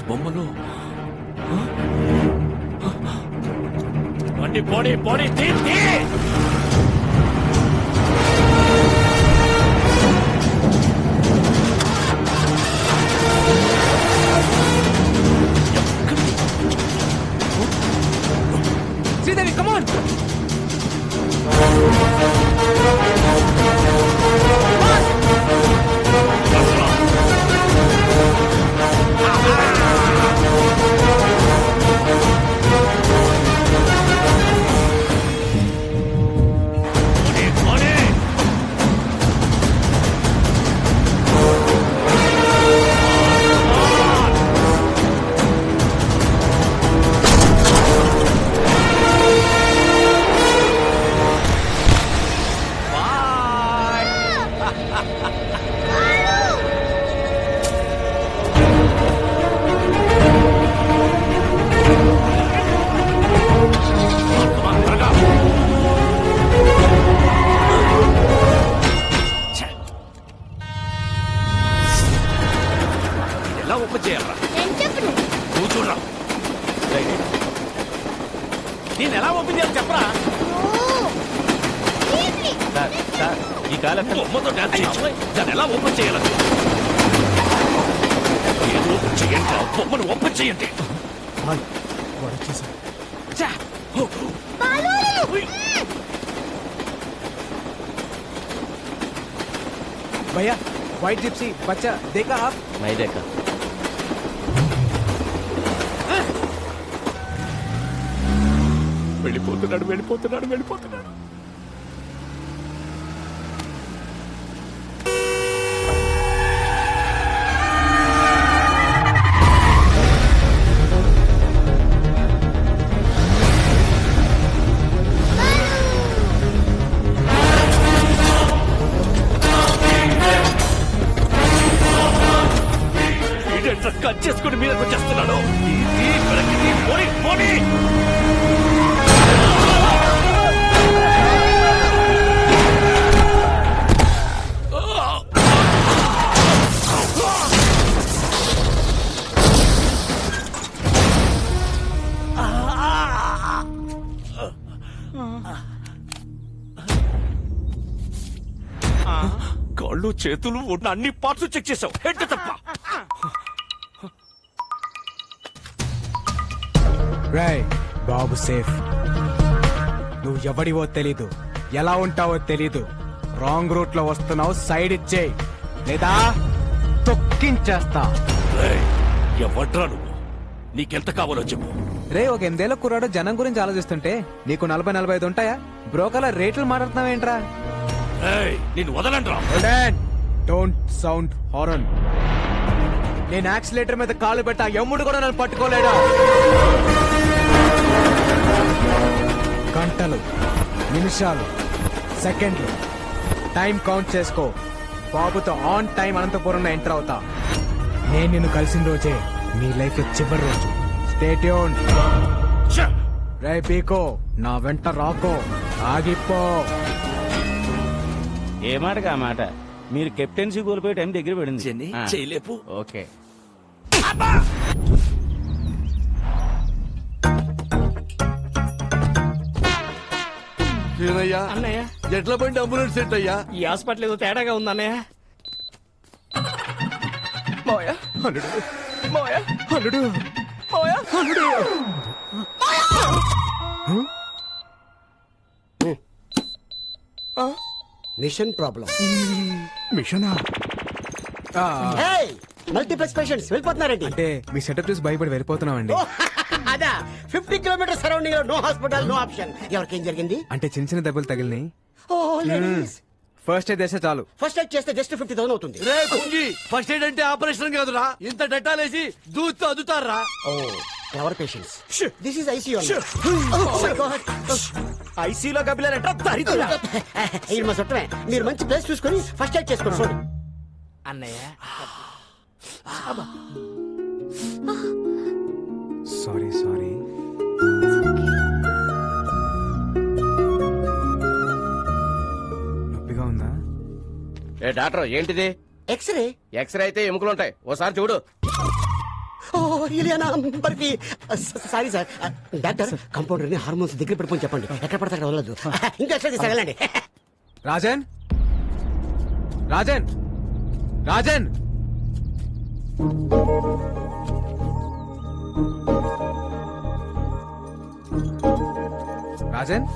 బొమ్మలు పొడి పొడి తీర్తి శ్రీదేవి కమాన్ నేను ఎలా ఓపెన్ చేయాలి చెప్పరా? ఈ కాలం బొమ్మతో డాన్స్ చేయించుకో, దాన్ని ఎలా ఓపెన్ చేయాలి? ఏదో ఓపెన్ చేయండి, బొమ్మను ఓపెన్ చేయండి. भैया व्हाइट जिप्सी बच्चा देखा आप? नहीं देखा. వెళ్ళిపోతున్నాడు వెళ్ళిపోతున్నాడు వెళ్ళిపోతున్నాడు. కట్ చేసుకుని మీదకి వచ్చేస్తున్నాడు. కాళ్ళు చేతులు ఉన్న అన్ని పార్ట్స్ చెక్ చేసావు, హెడ్ తప్ప. బాబు సేఫ్. నువ్వు ఎవడివో తెలీదు, ఎలా ఉంటావో తెలీదు. రాంగ్ రూట్ లో వస్తున్నావు, సైడ్ ఇచ్చేయి లేదా తొక్కించేస్తా. ఎవడ్రా నువ్వు? నీకెంత కావాలో చెప్పు. రే, ఒక 8 ఏళ్ల కుర్రాడు జనం గురించి ఆలోచిస్తుంటే నీకు 40-45 ఉంటాయా? బ్రోకర్ల రేట్లు మాట్లాడుతున్నావేంట్రా? నేను వదలంట్రా. Don't sound horn. నేను యాక్సిలేటర్ మీద కాలు పెట్టా, ఎమ్ముడు కూడా నన్ను పట్టుకోలేడా? గంటలు, నిమిషాలు, సెకండ్లు టైం కౌంట్ చేసుకో. బాబుతో ఆన్ టైం అనంతపురంలో ఎంటర్ అవుతా. నేను నిన్ను కలిసిన రోజే నీ లైఫ్ లో చివరి రోజు. Stay tuned. రే పీకో, నా వెంట రాకో, ఆగిపో. ఏ మాటగా మాట. మీరు కెప్టెన్సీ కోల్పోయే టైం దగ్గర పడింది. చేయలేపు. ఓకే. అన్నయ్య ఎట్లా బండి అంబులెన్స్ సెట్ అయ్యా? ఈ హాస్పిటల్ ఏదో తేడాగా ఉంది అన్నయ్య. మాయా అల్లుడు, మాయా అల్లుడు, మాయా అల్లుడు. Mission problem. మిషనా? మల్టీప్లెక్స్ పేషెంట్స్ వెళ్ళిపోతున్నారండి. అంటే మీ సెటప్ చూసి భయపడి వెళ్ళిపోతున్నామండి. అదా 50 కిలోమీటర్ సరౌండింగ్ లో నో హాస్పిటల్, నో ఆప్షన్. ఎవరికేం జరిగింది? అంటే చిన్న చిన్న దెబ్బలు తగిలినాయి. ఫస్ట్ ఎయిడ్ చేస్తే చాలు. ఫస్ట్ ఎయిడ్ చేస్తే జస్ట్ 50,000 అవుతుంది. రే కుంగి, ఫస్ట్ ఎయిడ్ అంటే ఆపరేషన్ కాదురా. ఇంత డెటాలేసి దూతో అదుతారా? ఎవర్ పేషెంట్స్ దిస్ ఇస్ ఐసీయూ ఐసీలో కపిలారంట దరిద్రుడా. ఇది మా చుట్టమే మీరు మంచి ప్లేస్ చూసుకొని ఫస్ట్ ఎయిడ్ చేసుకోండి చూడండి అన్నయ్య సారీ సారీ. నొప్పిగా ఉందా? ఏ డాక్టర్ ఏంటిది? ఎక్స్రే ఎక్స్రే అయితే ఎముకలుంటాయి, ఓసారి చూడు. ఓ Ileana Barfi sorry sir doctor compounder ని హార్మోన్స్ దగ్గర పెట్టుకొని చెప్పండి ఎక్కడ పడితే అక్కడ వదలదు ఇంకా ఎక్స్రే తీసాగలండి రాజన్ రాజన్ రాజన్ రాజన్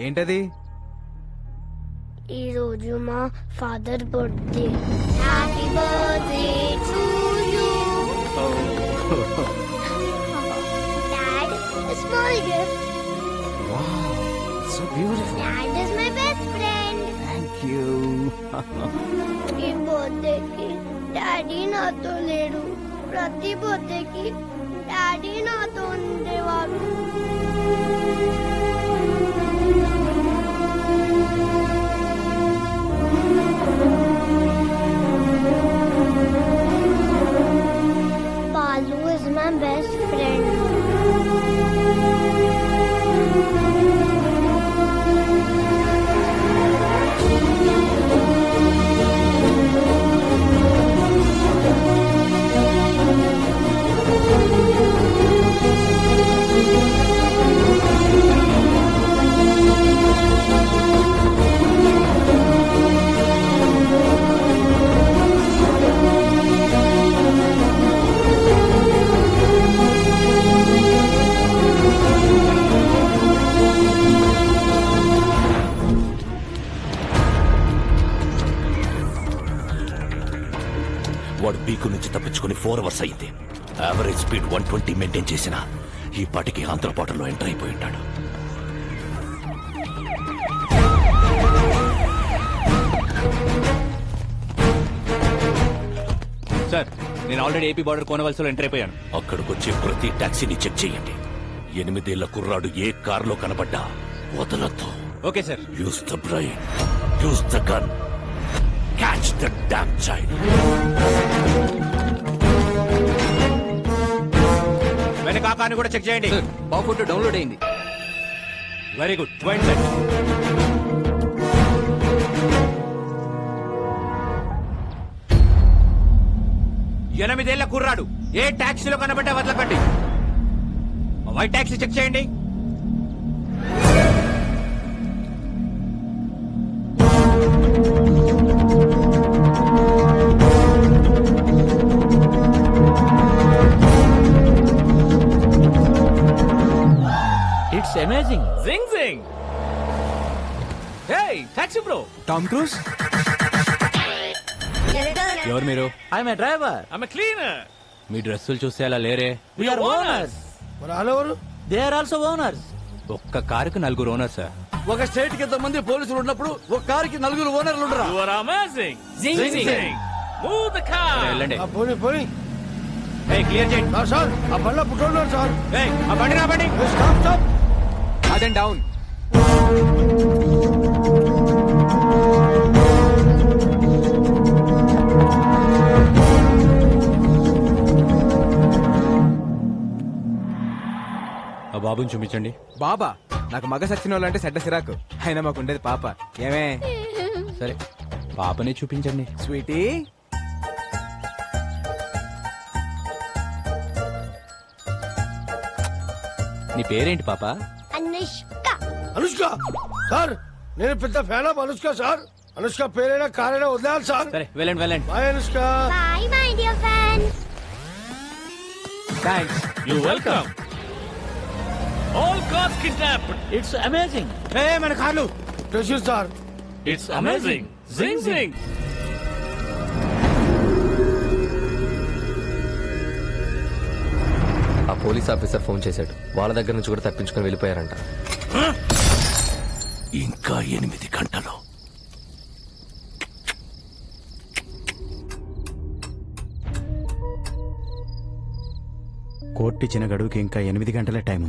ఏంటది? ఈ రోజు మా father birthday. Happy birthday to you. Dad, small gift. So beautiful. Dad is my best friend. Thank you. ఈ బర్త్డేకి డాడీ నాతో లేడు. ప్రతి బర్త్డేకి డాడీ నాతో ఉండేవాడు. Balu is my best friend. వాడు బీకు నుంచి తప్పించుకుని 4 hours అయింది. యావరేజ్ స్పీడ్ 120 మెయింటైన్ చేసిన ఈ పాటికి ఆంధ్రపాటలో ఎంటర్ అయిపోయి ఉంటాడు. సార్, నేను ఆల్రెడీ ఏపీ బార్డర్ కోనవలసలో ఎంటర్ అయిపోయాను. అక్కడికొచ్చే ప్రతి టాక్సీని చెక్ చేయండి. 8 ఏళ్ల కుర్రాడు ఏ కారులో కనబడ్డా వదలొద్దు. Okay sir. Use the brain, use the gun, catch the damn child. వెనక ఆ కార్ని కూడా చెక్ చేయండి. మా ఫోటో డౌన్లోడ్ అయింది. Very good. White sir. ఎనిమిదేళ్ల కుర్రాడు ఏ టాక్సీలో కనబడ్డా వదలకండి. వైట్ టాక్సీ చెక్ చేయండి. It's amazing. జింగ్ జింగ్. Hey taxi bro. Tom Cruise. ఎవరు మీరు? I am a driver. I am a cleaner. మీ డ్రెస్సులు చూస్తే అలా లేరే. We are owners. మరి వాళ్ళెవరు? They are also owners. ఒక్క కారుకి 4 ఓనర్ సార్. ఒక స్టేట్ కి ఎంతమంది పోలీసులు ఉన్నప్పుడు ఒక కారుకి 4 ఓనర్లు ఉండరా? You are amazing. జింగ్ జింగ్. Move the car. వెళ్ళండి. పోనీ పోనీ క్లియర్ చేయండి. సార్ ఆ బండ్లో పుట్టున్నారు సార్. ఆ బండి నా బండి. Stop stop. రాజన్ డౌన్. ఆ బాబుని చూపించండి. బాబా, నాకు మగ సచ్చిన వాళ్ళంటే చెడ్డ సిరాకు. అయినా మాకు ఉండేది పాప. ఏమే? సరే, పాపని చూపించండి. స్వీటీ. నీ పేరేంటి పాప? అనుష్క. అనుష్క సార్, నేను పెద్ద fan of Anushka sir. Anushka పేరైనా కారైనా వదిలేయాలి సార్. సరే వెళ్ళండి వెళ్ళండి. Bye Anushka. Bye, my dear friends. Thanks. You welcome. All cars kidnapped. It's amazing. మన కార్లు. Pressure sir. It's amazing. జింగ్ జింగ్. ఆ పోలీస్ ఆఫీసర్ ఫోన్ చేశాడు. వాళ్ళ దగ్గర నుంచి కూడా తప్పించుకొని వెళ్ళిపోయారంట. ఇంకా 8 గంటలు. కోర్టు ఇచ్చిన గడువుకి ఇంకా 8 గంటలే టైం ఉంది.